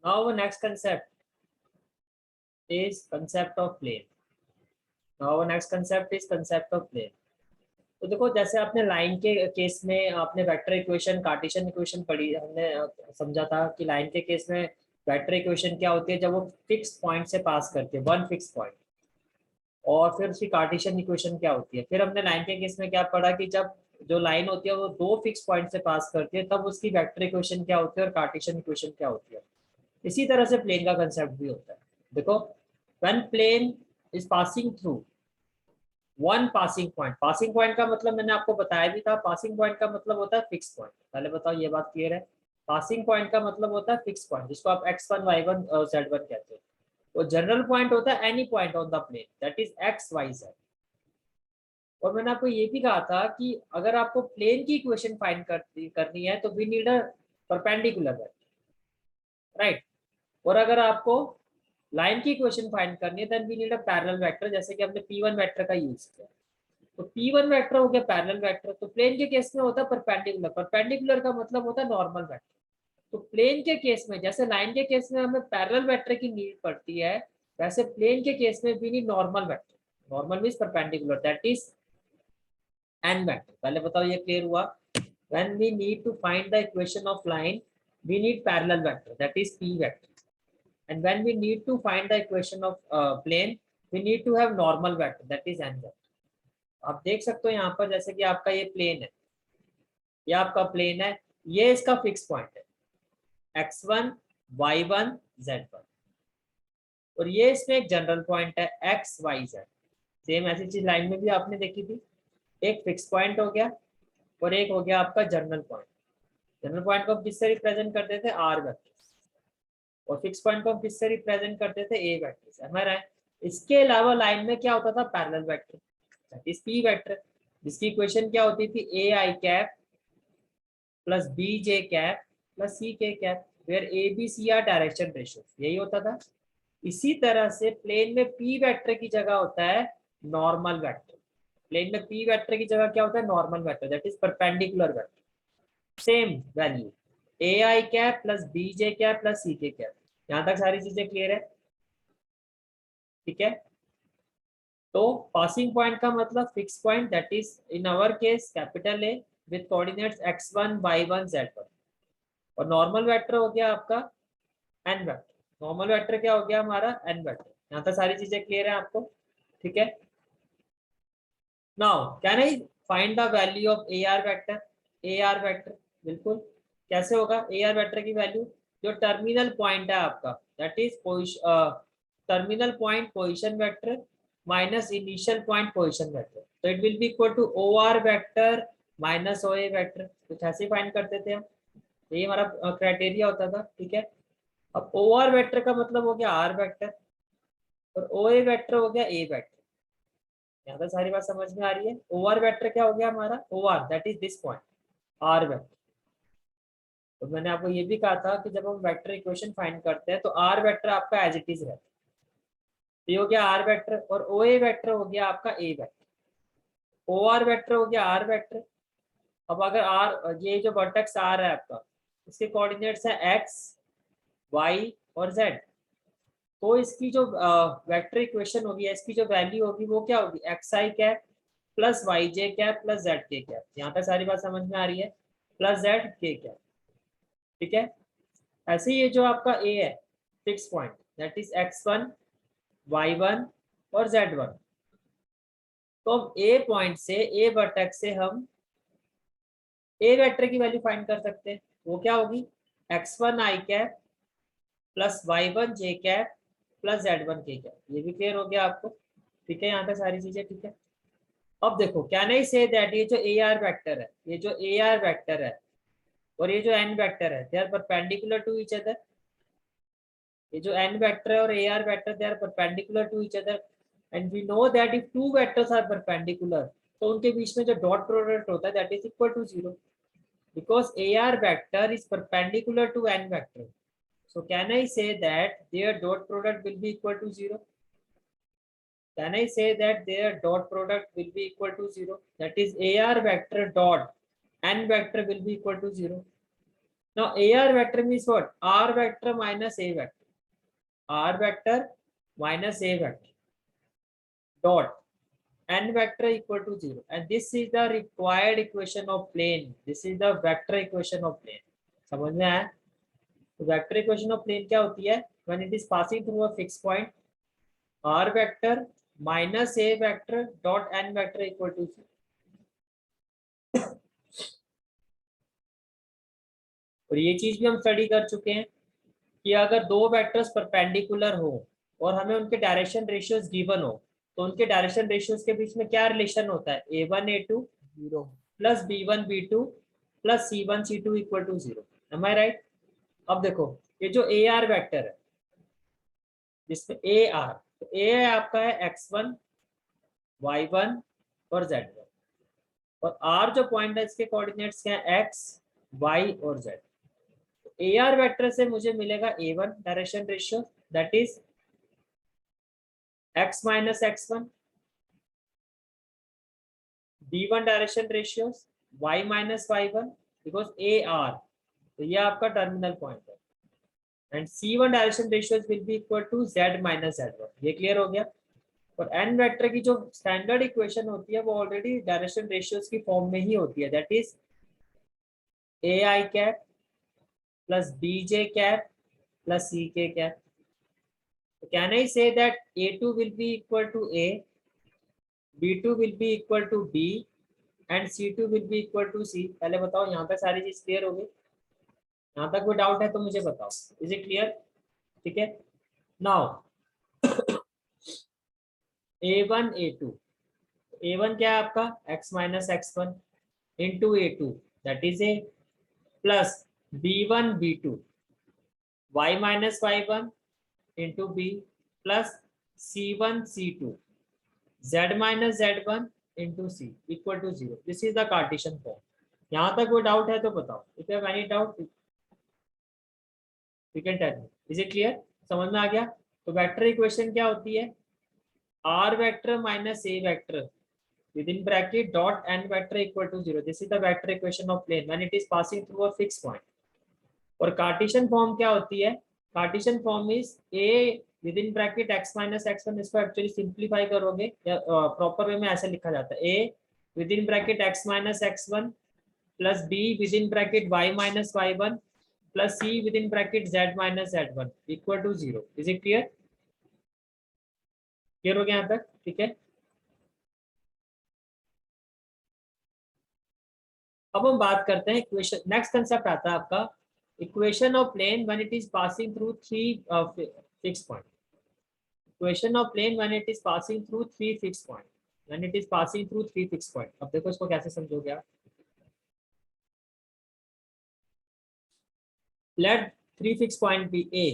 Now our next concept is concept of plane. Now our next concept is concept of plane. तो देखो, जैसे आपने line के case में आपने वेक्टर इक्वेशन कार्टेशियन इक्वेशन पढ़ी, हमने समझा था कि लाइन के केस में वेक्टर इक्वेशन क्या होती है, जब वो फिक्स पॉइंट से पास करती है, वन फिक्स पॉइंट। और फिर उसकी कार्टेशियन इक्वेशन क्या होती है, फिर हमने लाइन के केस में क्या पढ़ा कि जब जो लाइन होती है वो दो फिक्स पॉइंट से पास करती है, तब उसकी वेक्टर इक्वेशन क्या होती है और कार्टेशियन इक्वेशन क्या होती है। इसी तरह से प्लेन का कंसेप्ट भी होता है। देखो, when plane is passing through one passing point का मतलब मैंने आपको बताया भी था, पासिंग पॉइंट का मतलब होता है फिक्स पॉइंट। पहले बताओ ये बात क्लियर है? पासिंग पॉइंट का मतलब होता है फिक्स पॉइंट, जिसको आप x1 y1 z1 कहते हैं। वो जनरल पॉइंट होता है any point on the plane, that is x y z। और मैंने आपको ये भी कहा था कि अगर आपको प्लेन की इक्वेशन फाइंड करनी है तो we need a perpendicular vector, right. और अगर आपको लाइन की इक्वेशन फाइंड करनी है then we need a parallel vector, जैसे कि हमने p1 वेक्टर का यूज किया। तो P1 वेक्टर हो गया पैरेलल वेक्टर। तो प्लेन के केस में होता है परपेंडिकुलर, परपेंडिकुलर का मतलब होता है नॉर्मल वेक्टर। तो प्लेन के केस में, जैसे लाइन के केस में हमें पैरेलल वेक्टर की नीड पड़ती है, वैसे प्लेन के केस में भी need normal vector. Normal means perpendicular, that is n vector. पहले बताओ ये क्लियर हुआ? When we need to find the equation of line we need parallel vector, that is p vector. And when we need to find the equation of plane we need to have normal vector, that is n vector. आप देख सकते हो यहाँ पर, जैसे कि आपका ये प्लेन है, ये आपका प्लेन है, ये इसका फिक्स पॉइंट है x1 y1 z1, और ये इसमें एक जनरल पॉइंट है x y z। सेम ऐसी चीज लाइन में भी आपने देखी थी, एक फिक्स पॉइंट हो गया और एक हो गया आपका जनरल पॉइंट। जनरल पॉइंट को हम किससे रिप्रेजेंट करते थे? r वेक्टर, और फिक्स पॉइंट को हम किससे रिप्रेजेंट करते थे? a वेक्टर से, हमारा। इसके अलावा लाइन में क्या होता था? Parallel vector, that is p vector, जिसकी इक्वेशन क्या होती थी? a I cap plus b j cap plus c k cap, where a b c are direction ratio, यही होता था। इसी तरह से प्लेन में पी वेक्टर की जगह होता है नॉर्मल वेक्टर। प्लेन में पी वेक्टर की जगह क्या होता है? Normal vector, that is perpendicular vector. Same value a i cap plus b j cap plus c k cap. यहां तक सारी चीजें क्लियर है? ठीक है। तो पासिंग पॉइंट का मतलब fix point, that is in our case capital A with coordinates x1 y1 z1। और नॉर्मल वेक्टर हो गया आपका एन वेक्टर। नॉर्मल वेक्टर क्या हो गया हमारा? N vector. यहाँ तक सारी चीजें क्लियर है आपको? ठीक है। Now can I find the value of a are vector? A are vector बिल्कुल कैसे होगा? ए आर वेक्टर की वैल्यू जो टर्मिनल पॉइंट है आपका, that is terminal point position vector minus initial point position vector, तो it will be equal to o r vector minus o a vector. कुछ ऐसे फाइंड करते थे हम, यही हमारा क्राइटेरिया होता था। ठीक है। अब ओ आर वेक्टर का मतलब हो गया आर वेक्टर, और ओ ए वेक्टर हो गया ए वेक्टर। यहाँ तक सारी बात समझ में आ रही है? ओ आर वेक्टर क्या हो गया हमारा? O R that is this point, R vector. तो मैंने आपको ये भी कहा था कि जब हम वेक्टर इक्वेशन फाइंड करते हैं तो आर वेक्टर आपका एज इट इज रहता है। तो ये हो गया आर वेक्टर, और ओ ए वेक्टर हो गया आपका ए वेक्टर। ओ आर वेक्टर हो गया आर वेक्टर। अब अगर आर, ये जो वर्टेक्स आर है आपका, इसके कोऑर्डिनेट्स है एक्स वाई और जेड, तो इसकी जो वेक्टर इक्वेशन होगी, इसकी जो वैल्यू होगी वो क्या होगी? एक्स आई कैप प्लस वाई जे कैप प्लस जेड के कैप। यहाँ तक सारी बात समझ में आ रही है? प्लस जेड के कैप। ठीक है। ऐसे ही ये जो आपका ए है fix point, that is x1 y1 और z1। तो अब ए पॉइंट से, ए वर्टेक्स से हम ए वेक्टर की वैल्यू फाइंड कर सकते हैं। वो क्या होगी? x1 आई कैप प्लस y1 जे कैप प्लस z1 के कैप। ये भी क्लियर हो गया आपको? ठीक है, यहाँ तक सारी चीजें ठीक है। अब देखो, कैन आई से दैट ये जो ए आर वेक्टर है, ये जो ए आर वेक्टर है और ये जो एन वेक्टर है, they are perpendicular to each other. ये जो एन वेक्टर है और A are vector, they are perpendicular to each other, and we know that if two vectors are perpendicular तो उनके बीच में जो डॉट प्रोडक्ट होता है that is equal to 0, because A are vector is perpendicular to N vector. So can I say that their dot product will be equal to 0? Can I say that their dot product will be equal to 0? That is AR vector dot n vector will be equal to 0. Now AR vector means what? R vector minus A vector. R vector minus A vector dot n vector equal to 0, and this is the required equation of plane. This is the vector equation of plane. समझ में आया? तो vector equation of plane क्या होती है? When it is passing through a fix point, r vector minus a vector dot n vector equal to 0. और ये चीज भी हम स्टडी कर चुके हैं कि अगर दो वेक्टर्स परपेंडिकुलर हो और हमें उनके डायरेक्शन रेशियोज गिवन हो, तो उनके डायरेक्शन रेशियोज के बीच में क्या रिलेशन होता है? a1 a2 0 plus b1 b2 plus c1 c2 equal to 0. Am I right? अब देखो ये जो AR वेक्टर है जिसमें AR, तो A आपका है x1 y1 और z1, और R जो पॉइंट है इसके कोऑर्डिनेट्स क्या है? x y और z. AR वेक्टर से मुझे मिलेगा a1 direction ratio, that is x minus x1, b1 direction ratio y minus y1 because AR, तो ये आपका टर्मिनल पॉइंट है, and C1 direction ratios will be equal to z minus z1. ये clear हो गया? और n वेक्टर की जो स्टैंडर्ड इक्वेशन होती है वो ऑलरेडी डायरेक्शन रेशियोज की फॉर्म में ही होती है, that is ai cap plus bj cap plus ck cap. Can I say that a2 will be equal to a, b2 will be equal to b and c2 will be equal to c. पहले बताओ यहाँ पे सारी चीज clear हो गई? यहाँ तक कोई डाउट है तो मुझे बताओ. Is it clear? ठीक है. नाउ a1 a2, a1 क्या है आपका? x minus x1 into a2 that is a plus b1 b2 y minus y1 into b plus c1 c2 z minus z1 into c equal to 0. This is the Cartesian form. यहाँ तक कोई doubt है तो बताओ. If you have any doubt you can tell me. Is it clear? समझ में आ गया? तो वेक्टर इक्वेशन क्या होती है? r vector minus a vector within bracket dot n vector equal to 0. This is the vector equation of plane when it is passing through a fixed point. और Cartesian form क्या होती है? Cartesian form is a within bracket x minus x1. इसको actually simplify करोगे या proper way में ऐसे लिखा जाता है a within bracket x minus x1 plus b within bracket y minus y1 plus c within bracket z minus z1 equal to 0. Is it clear? Clear हो गया यहाँ तक? ठीक है. अब हम बात करते हैं इक्वेशन. नेक्स्ट कंसेप्ट आता है आपका equation of plane when it is passing through three fix point. Equation of plane when it is passing through three fix point. When it is passing through three fix point. अब देखो इसको कैसे समझोगे आप. Let three fix point be a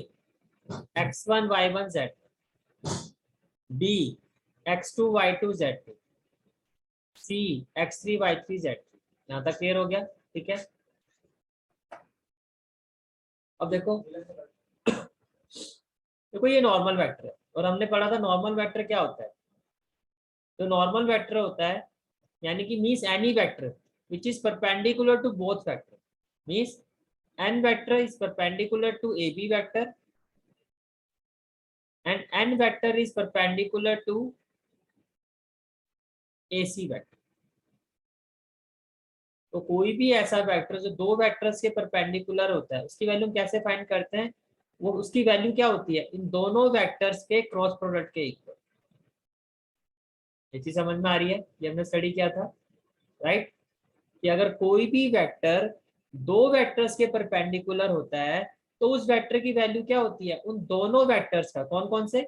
x1 y1 z, b x2 y2 z2, c x3 y3 z3. यहाँ तक clear हो गया? ठीक है. अब देखो देखो ये नॉर्मल वेक्टर है और हमने पढ़ा था नॉर्मल वेक्टर क्या होता है. तो नॉर्मल वेक्टर होता है यानी कि means any vector which is perpendicular to both vector. Means n vector is perpendicular to ab vector and n vector is perpendicular to ac vector. तो कोई भी ऐसा वेक्टर जो दो वेक्टर्स के परपेंडिकुलर होता है उसकी वैल्यू कैसे फाइंड करते हैं? वो उसकी वैल्यू क्या होती है? इन दोनों वेक्टर्स के क्रॉस प्रोडक्ट के इक्वल. ये चीज समझ में आ रही है? ये हमने स्टडी किया था राइट, कि अगर कोई भी वेक्टर दो वेक्टर्स के परपेंडिकुलर होता है तो उस वेक्टर की वैल्यू क्या होती है? उन दोनों वेक्टर्स का. कौन कौन से?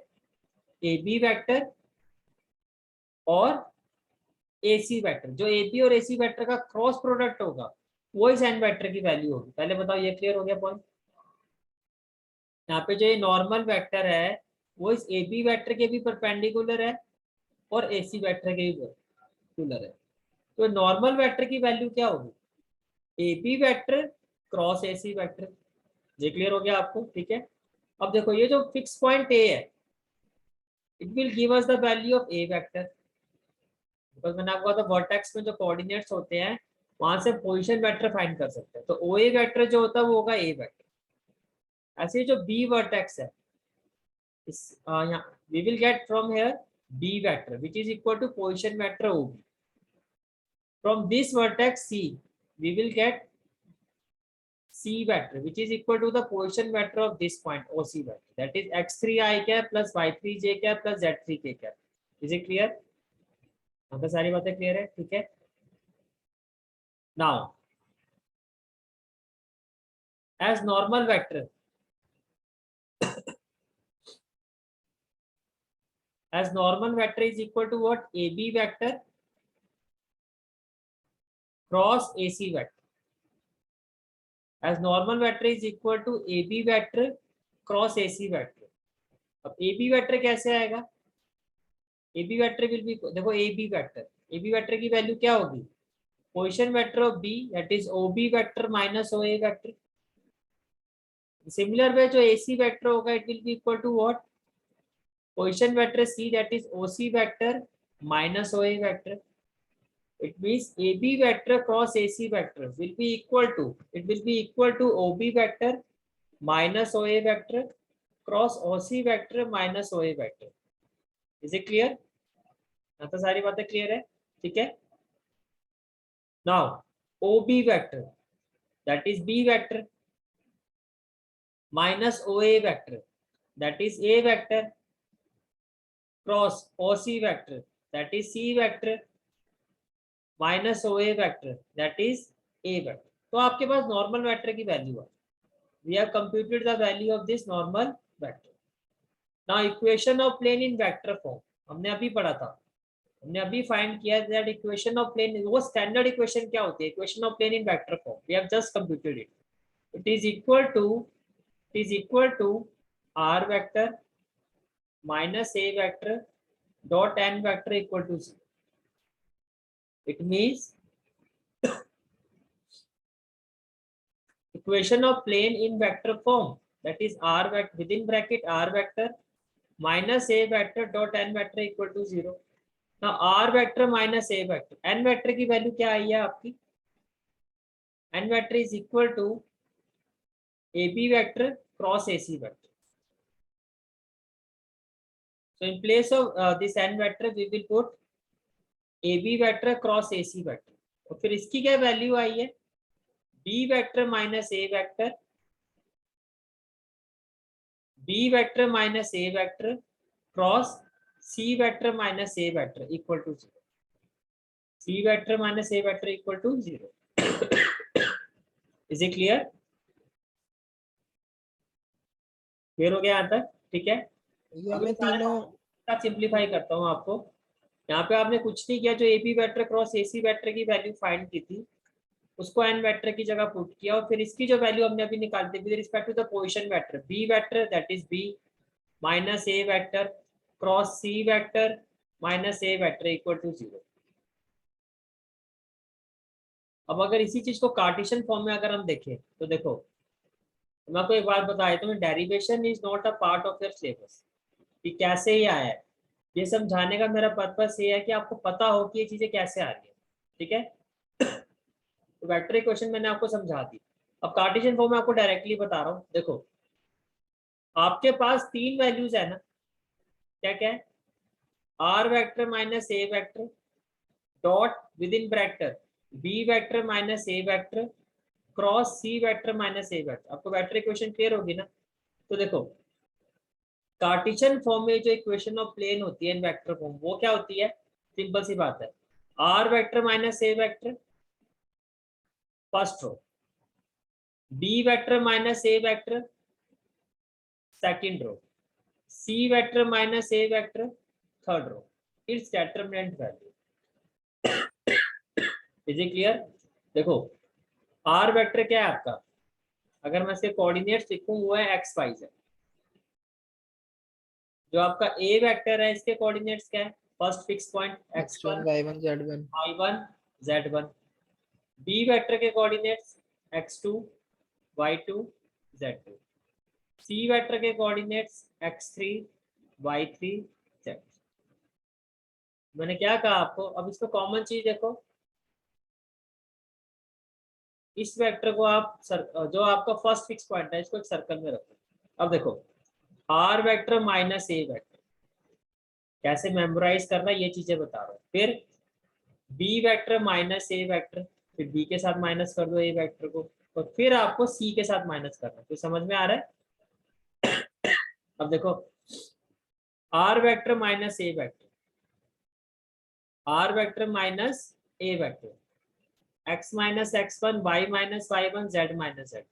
ए बी वेक्टर और AC वेक्टर. जो AB और AC वेक्टर का क्रॉस प्रोडक्ट होगा वो इस n वेक्टर की वैल्यू होगी. पहले बताओ ये क्लियर हो गया पॉइंट? यहाँ पे जो ये नॉर्मल वेक्टर है वो इस AB वेक्टर के भी परपेंडिकुलर है और AC वेक्टर के भी परपेंडिकुलर है. तो नॉर्मल वेक्टर की वैल्यू क्या होगी? AB vector cross AC vector. ये क्लियर हो गया आपको? ठीक है. अब देखो ये जो फिक्स पॉइंट A है it will give us the value of A vector. Because मैंने आपको कहा था वर्टेक्स में जो कोऑर्डिनेट्स होते हैं वहां से पोजीशन वेक्टर फाइंड कर सकते हैं। तो ओ ए वेक्टर जो होता है वो होगा ए वेक्टर। ऐसे जो बी वर्टेक्स है इस यहाँ we will get from here B vector which is equal to position vector O B. From this vertex C we will get C vector which is equal to the position vector of this point OC vector, that is x3 I cap plus y3 j cap plus z3 k cap. Is it clear? यहाँ पे सारी बातें clear है, ठीक है। Now as normal vector is equal to what? AB vector cross AC vector. As normal vector is equal to AB vector cross AC vector. अब AB vector कैसे आएगा? AB vector will be, देखो AB vector की value क्या होगी? Position vector of B that is OB vector minus OA vector. Similar way जो AC vector होगा it will be equal to what? Position vector C that is OC vector minus OA vector. It means AB vector cross AC vector will be equal to OB vector minus OA vector cross OC vector minus OA vector. Is it clear? यहाँ तो सारी बातें clear है, ठीक है। Now OB vector that is B vector minus OA vector that is A vector cross OC vector that is C vector minus OA vector that is A vector. तो आपके पास normal vector की value है। We have computed the value of this normal vector. Now equation of plane in vector form हमने अभी पढ़ा था, हमने अभी फाइंड किया दैट इक्वेशन ऑफ प्लेन, वो स्टैंडर्ड इक्वेशन क्या होती है? Equation of plane in vector form we have just computed it. It is equal to r vector minus a vector dot n vector equal to 0. It means equation of plane in vector form that is r vector within bracket r vector minus a vector dot n vector equal to 0. Now r vector minus a vector, n vector की value क्या आई है आपकी? n vector is equal to ab vector cross ac vector. So in place of this n vector we will put ab vector cross ac vector. और फिर इसकी क्या value आई है? b vector minus a vector, b vector minus a vector cross c vector minus a vector equal to 0. c vector minus a vector equal to 0. Is it clear? Clear हो गया यहाँ तक, ठीक है। मैं तीनों सिंप्लीफाई करता हूँ आपको। यहाँ पे आपने कुछ नहीं किया, जो A B vector cross A C vector की वैल्यू फाइंड की थी उसको एन वेक्टर की जगह पुट किया, और फिर इसकी जो वैल्यू हमने अभी निकाली थी with respect to the position vector B vector that is B minus A vector cross C vector minus A vector equal to 0। अब अगर इसी चीज को कार्टेशियन फॉर्म में अगर हम देखें तो देखो, मैं आपको एक बात बताया तो derivation is not a part of your syllabus कि कैसे ही आया है। ये समझाने का मेरा पर्पस ये है कि आपको पता हो कि ये चीजें कैसे आ रही है, ठीक है। तो वेक्टर इक्वेशन मैंने आपको समझा दी। अब कार्टेशियन फॉर्म में आपको डायरेक्टली बता रहा हूँ। देखो आपके पास तीन वैल्यूज है ना, क्या क्या है? आर वेक्टर माइनस ए vector dot within bracket B vector minus ए vector cross C vector minus ए वेक्टर। आपको वेक्टर इक्वेशन क्लियर होगी ना? तो देखो कार्टेशियन फॉर्म में जो इक्वेशन ऑफ प्लेन होती है इन वेक्टर फॉर्म वो क्या होती है? सिंपल सी बात है, R vector minus A vector first row, B vector minus A vector second row, C vector minus A vector third row, it's determinant value. Is it clear? देखो आर वेक्टर क्या है आपका, अगर मैं इसके कोऑर्डिनेट्स लिखूं वो है एक्स वाई जेड। जो आपका ए वेक्टर है इसके कोऑर्डिनेट्स क्या है? First fix point x1 y1 z1 y1 z1। B vector के coordinates x2 y2 z2। C vector के कोऑर्डिनेट्स x3 y3 z। मैंने क्या कहा आपको, अब इसको कॉमन चीज देखो, इस वेक्टर को आप जो आपका फर्स्ट फिक्स पॉइंट है इसको एक सर्कल में रखो। अब देखो are vector minus A vector कैसे मेमोराइज करना ये चीजें बता रहा हूँ। फिर बी वेक्टर माइनस ए वेक्टर, फिर बी के साथ माइनस कर दो ए वेक्टर को, और फिर आपको सी के साथ माइनस करना। तो समझ में आ रहा है? अब देखो are vector minus A vector, r vector minus A vector, x minus x one, Y minus Y one, Z minus z,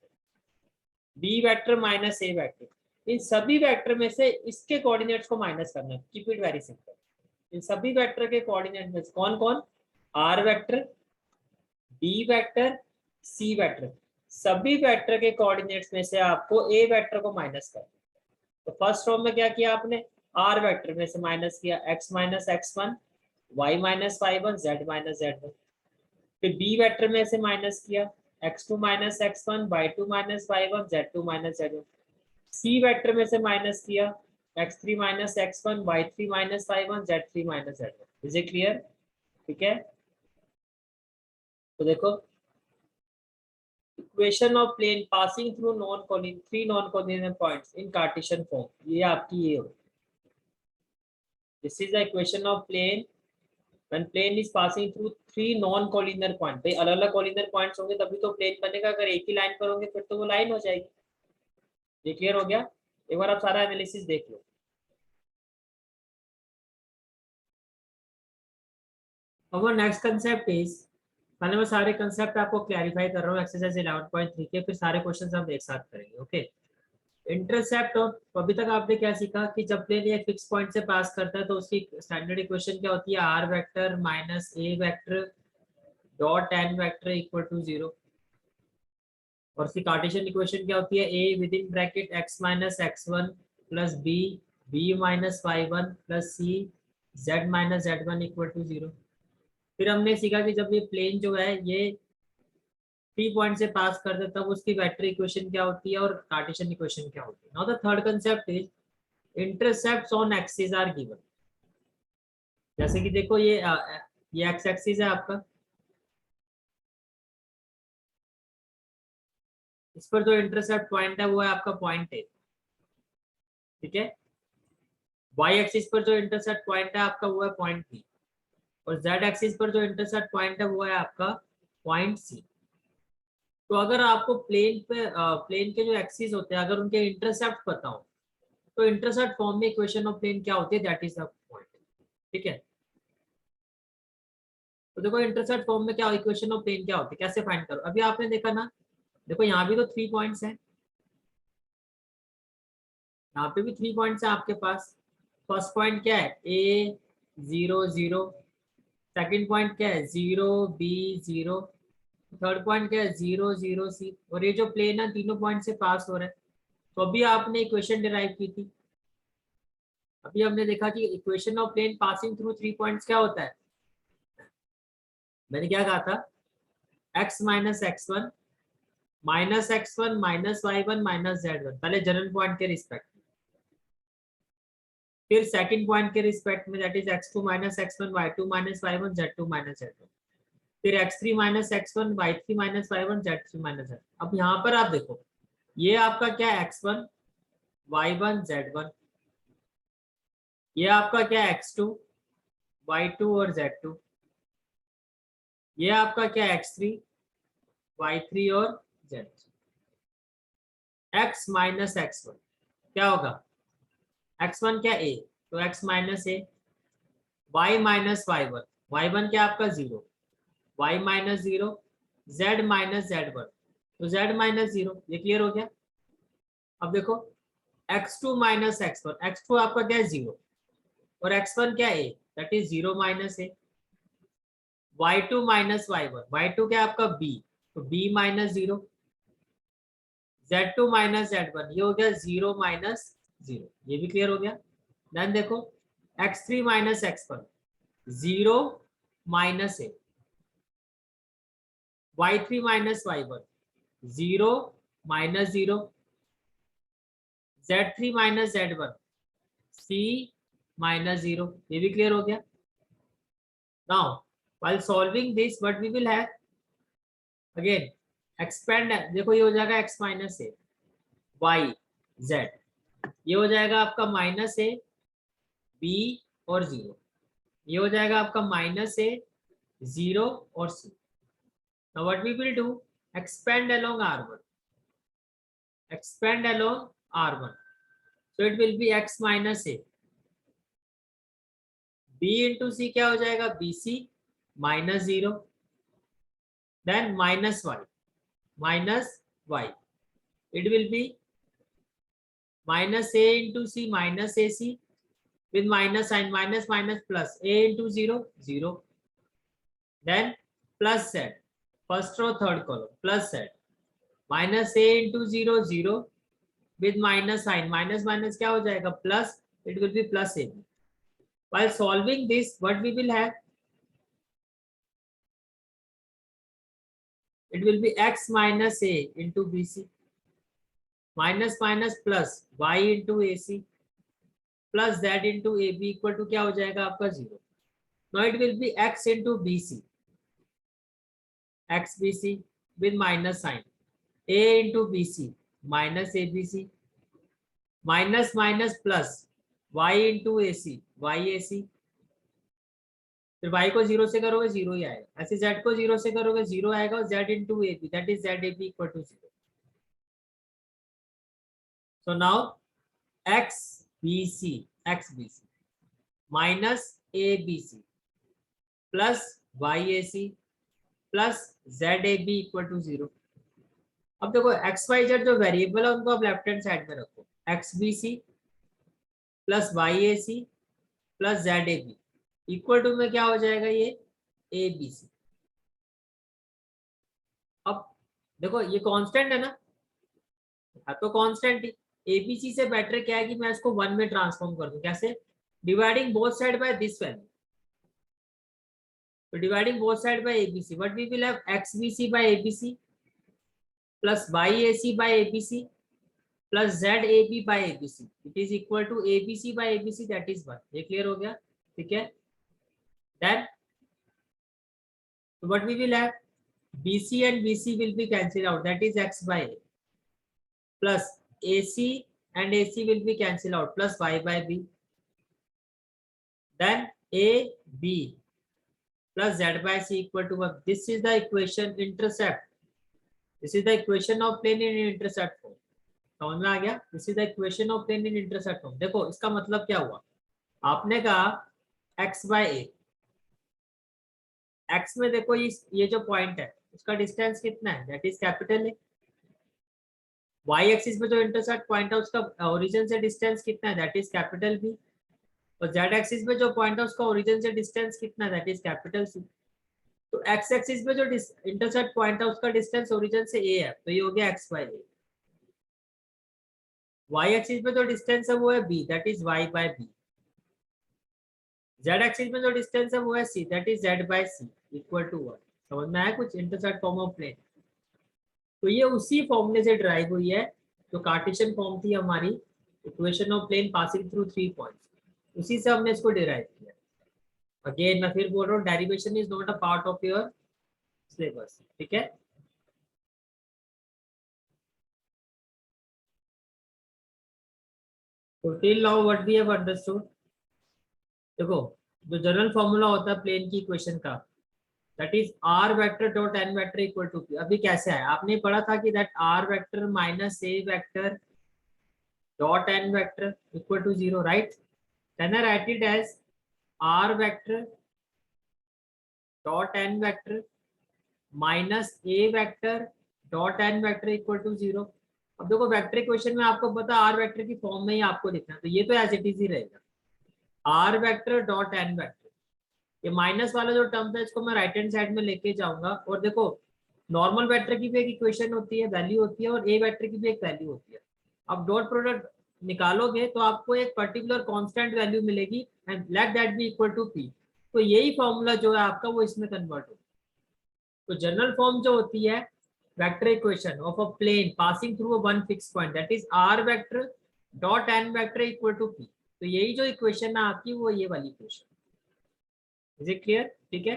b vector minus A vector. इन सभी वेक्टर में से इसके कोऑर्डिनेट्स को माइनस करना है। Keep it very simple. इन सभी वेक्टर के कोऑर्डिनेट में कौन कौन, r vector, B vector, c vector, सभी वेक्टर के कोऑर्डिनेट्स में से आपको ए वेक्टर को माइनस करना। तो फर्स्ट रो में क्या किया आपने, आर वेक्टर में से माइनस किया X minus x one, Y minus Y one, Z minus Z one. फिर बी वेक्टर में से माइनस किया x2 minus x one, Y two minus Y one, Z two minus Z one. C vector में से minus किया x3 minus x one, Y three minus Y one, Z three minus Z one. Is it clear? ठीक है, तो देखो equation of plane passing through three non coordinate points in Cartesian form, ये आपकी ये हो। This is the equation of plane when plane is passing through three non collinear point। भाई अलग अलग collinear points होंगे तभी तो प्लेन बनेगा, अगर एक ही लाइन पर होंगे फिर तो वो लाइन हो जाएगी। ये क्लियर हो गया? एक बार आप सारा एनालिसिस देख लो। अब नेक्स्ट कंसेप्ट इज, पहले मैं सारे कंसेप्ट आपको क्लैरिफाई कर रहा हूँ एक्सरसाइज 11.3 के, फिर सारे क्वेश्चंस हम एक साथ करेंगे। Okay, intercept. और अभी तक आपने क्या सीखा कि जब प्लेन एक फिक्स पॉइंट से पास करता है तो उसकी स्टैंडर्ड इक्वेशन क्या होती है, R vector minus A vector dot N vector equal to 0। और उसकी कार्टेशियन इक्वेशन क्या होती है, A within bracket X minus x one plus B, B minus Y one plus C, Z minus Z one equal to 0। फिर हमने सीखा कि जब ये प्लेन जो है ये 3 पॉइंट से पास करते तब उसकी वेक्टर इक्वेशन क्या होती है और कार्टेशियन इक्वेशन क्या होती है। Now the third concept is intercepts on axis are given. जैसे कि देखो ये एक्स एक्सिस है आपका, इस पर जो इंटरसेप्ट पॉइंट है वो है आपका पॉइंट ए। ठीक है, वाई एक्सिस पर जो इंटरसेप्ट पॉइंट है आपका वो है पॉइंट बी, और जेड एक्सिस पर जो इंटरसेप्ट पॉइंट है वो है आपका पॉइंट सी। तो अगर आपको प्लेन के जो एक्सिस होते हैं अगर उनके इंटरसेप्ट पता हो तो इंटरसेप्ट फॉर्म में इक्वेशन ऑफ प्लेन क्या होती है, दैट इज द पॉइंट। ठीक है, तो देखो इंटरसेप्ट फॉर्म में क्या इक्वेशन ऑफ प्लेन क्या होती है, कैसे फाइंड करो। अभी आपने देखा ना, देखो यहाँ भी तो 3 पॉइंट्स हैं, यहाँ पे भी 3 पॉइंट्स हैं आपके पास। फर्स्ट पॉइंट क्या है, ए 0 0, सेकंड पॉइंट क्या है 0 बी 0, थर्ड पॉइंट क्या है 0 0 सी। और ये जो प्लेन है तीनों पॉइंट से पास हो रहा है। तो अभी आपने इक्वेशन डिराइव की थी, अभी हमने देखा कि equation of plane passing through 3 points क्या होता है। मैंने क्या कहा था, x minus x one minus x one minus Y one minus Z one, पहले जनरल पॉइंट के रिस्पेक्ट में, फिर सेकंड पॉइंट के रिस्पेक्ट में that is x2 minus x one, Y two minus Y one, Z two minus Z one, फिर x3 minus x one, Y three minus Y one, Z three minus Z. अब यहाँ पर आप देखो ये आपका क्या है x1 y1 z1, ये आपका क्या है x2 y2 और z2, ये आपका क्या है x3 y3 और z3। x minus x one क्या होगा, x1 क्या a, तो x minus a, y minus Y one, Y one क्या आपका 0, y minus 0, z minus Z one, तो z माइनस 0। ये क्लियर हो गया? अब देखो x2 minus x one, x2 आपका क्या है 0 और x1 क्या है a, that is 0 minus a, y2 minus Y one, y2 क्या आपका b, तो b minus 0, z2 minus z1, ये हो गया 0 माइनस 0। ये भी क्लियर हो गया। देन देखो x3 minus x one 0 minus a, y3 minus Y one 0 minus 0, z3 minus z1 c minus 0। ये भी क्लियर हो गया। Now while solving this what we will have, again expand देखो ये हो जाएगा x minus A Y Z, ये हो जाएगा आपका माइनस ए बी और 0, ये हो जाएगा आपका माइनस ए 0 और c. Now what we will do, expand along r1, expand along r1, so it will be x minus a, b into c क्या हो जाएगा bc minus 0, then minus y, it will be minus a into c minus ac with minus sign, minus minus plus a into 0 0, then plus z, first row third column plus z, minus a into 0 0 with minus sign, minus minus क्या हो जाएगा plus, it will be plus a. While solving this, what we will have, it will be x minus a into bc minus minus plus y into ac plus z into ab equal to क्या हो जाएगा आपका 0. Now it will be x into bc, x bc with minus sign, a into bc minus abc minus minus plus y into ac, yac, फिर y को 0 से करोगे 0 ही आएगा, ऐसे z को 0 से करोगे 0 आएगा और z into ab, that is z ab equal to 0. So now x bc minus abc plus yac plus zab equal to 0. अब देखो एक्स वाई जेड जो वेरिएबल है उनको आप लेफ्ट हैंड साइड में रखो, X B C plus Y A C plus Z A B equal to में क्या हो जाएगा ये ए बी सी. अब देखो ये कांस्टेंट है ना, तो कांस्टेंट ही, एबीसी से बेटर क्या है कि मैं इसको 1 में ट्रांसफॉर्म कर दूं, कैसे, dividing both side by this value, तो dividing both side by abc, what we will have x B c by abc plus Y A c by abc plus Z A b by abc, it is equal to abc by abc, that is 1. ये clear हो गया, ठीक है. Then what we will have BC and BC will be cancelled out, that is x by a, plus AC and AC will be cancelled out, plus y by b, then a b plus z by c equal to 1. This is the equation intercept, this is the equation of plane in intercept form. समझ में आ गया, this is the equation of plane in intercept form. देखो इसका मतलब क्या हुआ, आपने कहा x by a, x में देखो ये जो पॉइंट है उसका डिस्टेंस कितना है, that is capital A. y axis पे जो इंटरसेक्ट पॉइंट है उसका ओरिजिन से डिस्टेंस कितना है, दैट इज कैपिटल बी. और z एक्सिस पे जो पॉइंट है उसका ओरिजिन से डिस्टेंस कितना है, दैट इज कैपिटल सी. तो x एक्सिस पे जो इंटरसेक्ट पॉइंट है उसका डिस्टेंस ओरिजिन से a है, तो ये हो गया x by a. y axis पे जो डिस्टेंस है वो है b, that is y by b. z axis में जो डिस्टेंस है वो है c, that is z by c equal to 1. समझ में आया कुछ, इंटरसेक्ट फॉर्म ऑफ प्लेन. तो ये उसी फॉर्मूले से ड्राइव हुई है जो कार्टेशियन फॉर्म थी हमारी, equation of plane passing through 3 points, उसी से हमने इसको डिराइव किया. अगेन मैं फिर बोल रहा हूँ, derivation is not a part of your syllabus, ठीक है. तो till now what we have understood, देखो जो जनरल फॉर्मूला होता है प्लेन की इक्वेशन का, that is r vector dot N vector equal to p. अभी कैसे है, आपने पढ़ा था कि that r vector minus A vector dot N vector equal to 0, right. Then I write it as r vector dot N vector minus A vector dot N vector equal to 0. अब देखो vector equation में आपको पता are vector की form में ही आपको लिखना है, तो ये तो एज इट इज ही रहेगा, r vector dot N vector. ये माइनस वाला जो टर्म है इसको मैं राइट हैंड साइड में लेके जाऊंगा. और देखो नॉर्मल वेक्टर की भी एक इक्वेशन होती है, वैल्यू होती है, और ए वेक्टर की भी एक वैल्यू होती है. अब डॉट प्रोडक्ट निकालोगे तो आपको एक पर्टिकुलर कांस्टेंट वैल्यू मिलेगी and let that be equal to p. तो यही फॉर्मूला जो है आपका वो इसमें कन्वर्ट होगा. तो जनरल फॉर्म जो होती है vector equation of a plane passing through a one fix point, that is r vector dot N vector equal to p. तो यही जो इक्वेशन है आपकी वो ये वाली इक्वेशन. इज इट क्लियर, ठीक है.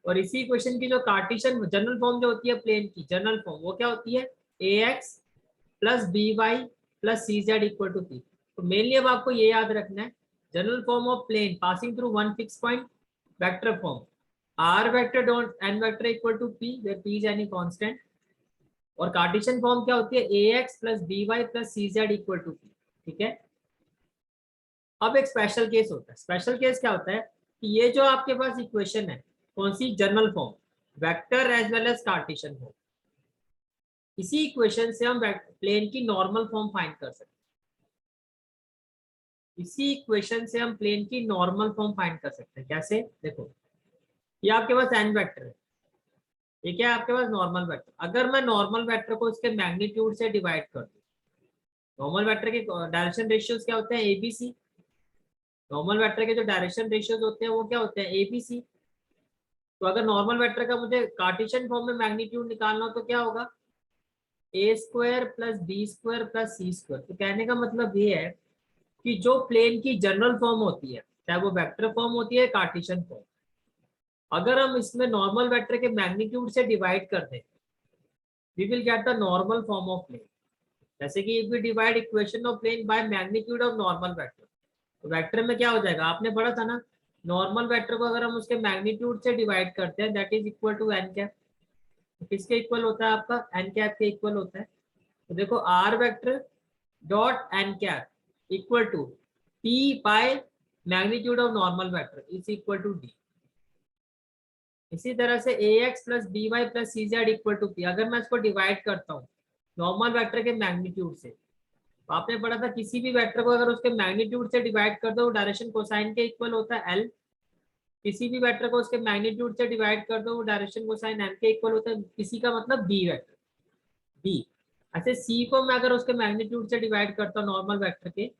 और इसी इक्वेशन की जो कार्टेशियन जनरल फॉर्म जो होती है प्लेन की जनरल फॉर्म वो क्या होती है ax plus b y plus C z equal to p. तो मेनली अब आपको ये याद रखना है general form of plane passing through one fix point vector form r vector dot n vector equal to p where p is any constant. और Cartesian form क्या होती है ax plus b y plus C z equal to p। ठीक है, अब एक special case होता है। स्पेशल केस क्या होता है कि ये जो आपके पास इक्वेशन है कौन सी general form vector as well as Cartesian form, इसी इक्वेशन से हम प्लेन की नॉर्मल फॉर्म फाइंड कर सकते हैं। इसी इक्वेशन से हम प्लेन की नॉर्मल फॉर्म फाइंड कर सकते हैं। कैसे, देखो ये आपके पास एन वेक्टर है, ये क्या है आपके पास नॉर्मल वेक्टर। अगर मैं नॉर्मल वेक्टर को इसके मैग्नीट्यूड से डिवाइड कर दूं, नॉर्मल वेक्टर के डायरेक्शन रेशियोज क्या होते हैं एबीसी। नॉर्मल वेक्टर के जो डायरेक्शन रेशियोज होते हैं वो क्या होते हैं एबीसी। तो अगर नॉर्मल वेक्टर का मुझे कार्टेशियन फॉर्म में मैग्नीट्यूड निकालना हो तो क्या होगा a square plus b square plus c square. तो कहने का मतलब ये है कि जो प्लेन की जनरल फॉर्म होती है चाहे वो वेक्टर फॉर्म होती है कार्टेशियन फॉर्म, अगर हम इसमें नॉर्मल वेक्टर के मैग्नीट्यूड से डिवाइड कर दें we will get the normal form of plane. जैसे कि if we divide equation of plane by magnitude of normal vector, तो वेक्टर में क्या हो जाएगा आपने पढ़ा था ना, नॉर्मल वेक्टर को अगर हम उसके मैग्नीट्यूड से डिवाइड करते हैं that is equal to n cap. किसके इक्वल होता है आपका एन कैप के इक्वल होता है। तो देखो are vector dot n cap equal to p by magnitude of normal vector is equal to d. इसी तरह से a x plus b y plus C z equal to p, अगर मैं इसको डिवाइड करता हूँ नॉर्मल वेक्टर के magnitude से, तो आपने पढ़ा था किसी भी वेक्टर को अगर उसके मैग्नीट्यूड से डिवाइड कर दो डायरेक्शन कोसाइन के इक्वल होता है एल। किसी भी वेक्टर को उसके मैग्नीट्यूड से डिवाइड कर दो डायरेक्शन कोसाइन एन के इक्वल होता है, किसी का मतलब बी वेक्टर बी। ऐसे सी को मैं अगर उसके मैग्नीट्यूड से डिवाइड करता हूँ नॉर्मल वेक्टर के